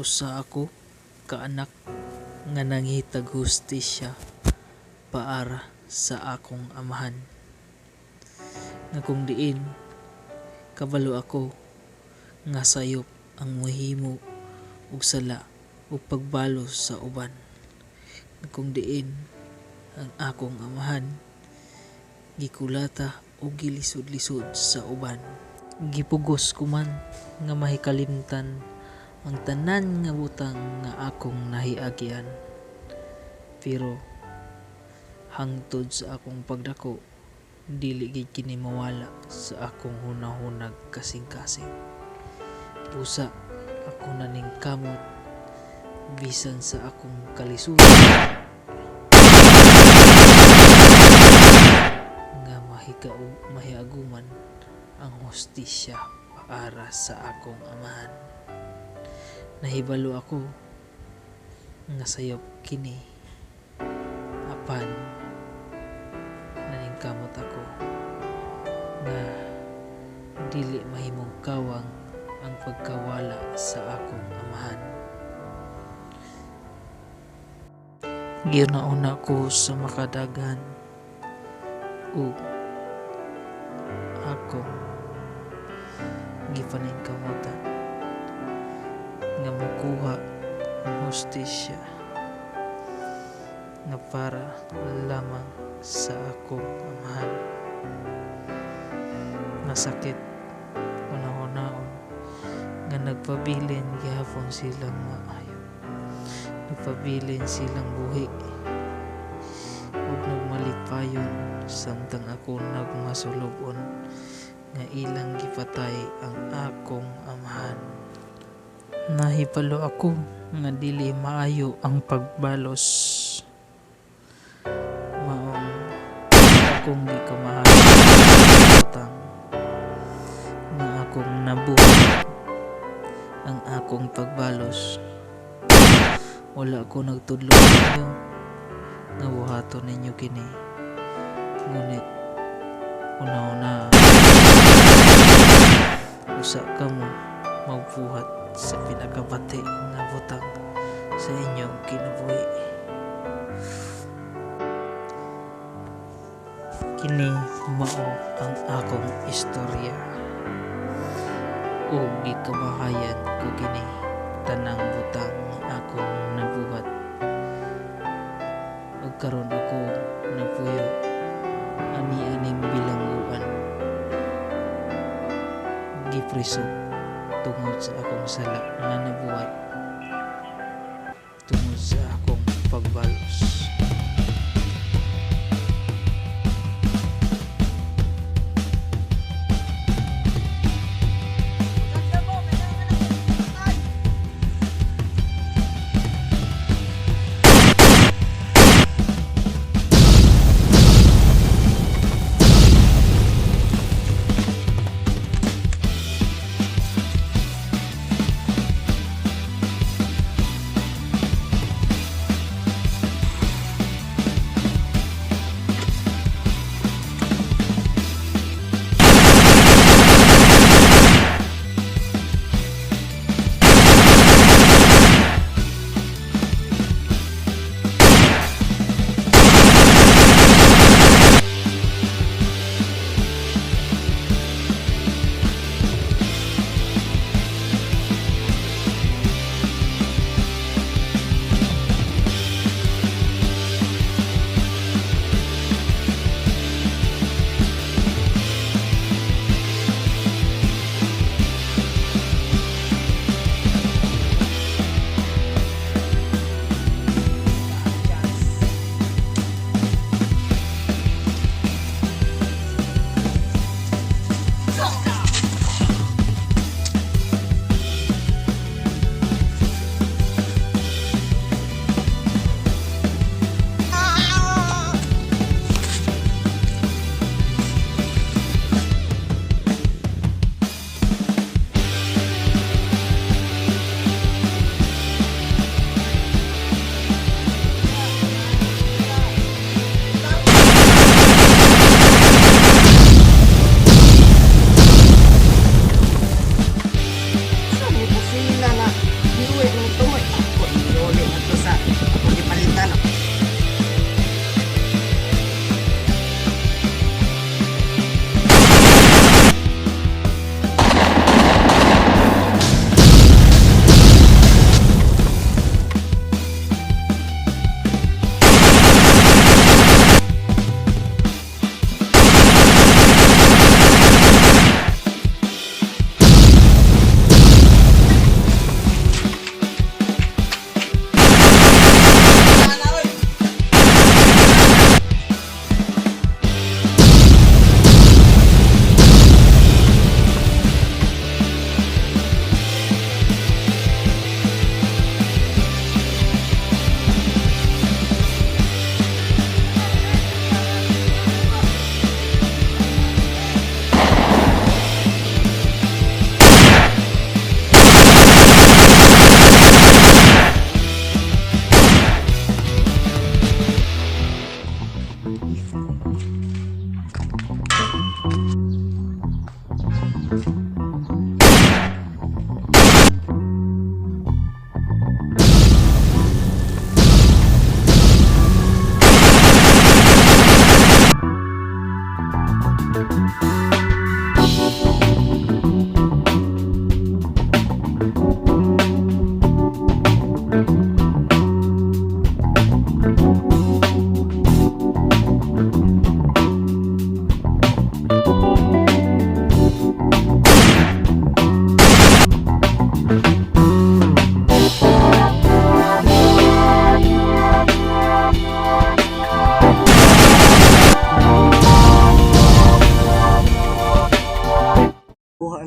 usa ako kaanak nga nanghitag hustisya paara sa akong amahan. Nga kung diin kabalo ako nga sayop ang mohimo og sala o pagbalo sa uban. Nga kung diin ang akong amahan gikulata o gilisod-lisod sa uban. Gipugos ko man nga mahikalimtan ang tanan nga butang nga akong nahiagyan. Pero hangtod sa akong pagdako, dili gid kini mawala sa akong hunahunag kasing-kasing. Busa ako naning kamot bisan sa akong kalisod nga mahiaguman ang hustisya paara sa akong amahan. Nahibalo ako nga sayop kini apan naningkamot ako nga dili mahimong kawang ang pagkawala sa akong amahan. Ginauna ko sa makadagan ug akong gipaningkamutan nga makuha ang hustisya nga para lamang sa akong amahan. Nasakit unahon-naon nga nagpabilin gihapon silang maayo, nagpabilin silang buhi ug nagmalipayon samtang ako nagmasulobon nga ilang gipatay ang akong amahan. Nahibalo ako nga dili maayo ang pagbalos. Maong akong gikamahal utang nga akong nabuhat ang akong pagbalos. Wala ko nagtudlo ninyo nga buhaton ninyo kini. Ngunit una-una usa ka mo magbuhat sa pinakabati nga butang sa inyong kinabuhi. Kini mao ang akong istorya ug gikamahayan ko kini tanang butang akong nabuhat. Ug karon ako napuyo ani-aning bilangguan gipriso tungod sa akong sala nga nabuhat tungod sa akong pagbalos.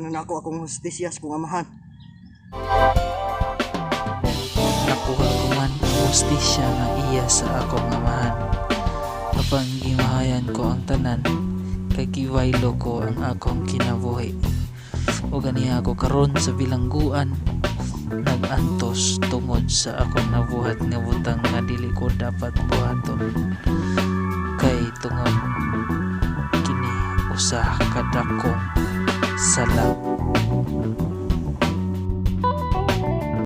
na nako akong hustisya sa kong amahan. Nakuha ko man ang hustisya ng iya sa akong amahan. Kapag gimahayan ko ang tanan, kay giwaylo ko ang akong kinabuhi. O ganiya ako karon sa bilangguan, nagantos tungod sa akong nabuhat nga butang nga dili ko dapat buhaton. Kay tungod kini usa kadakong sala.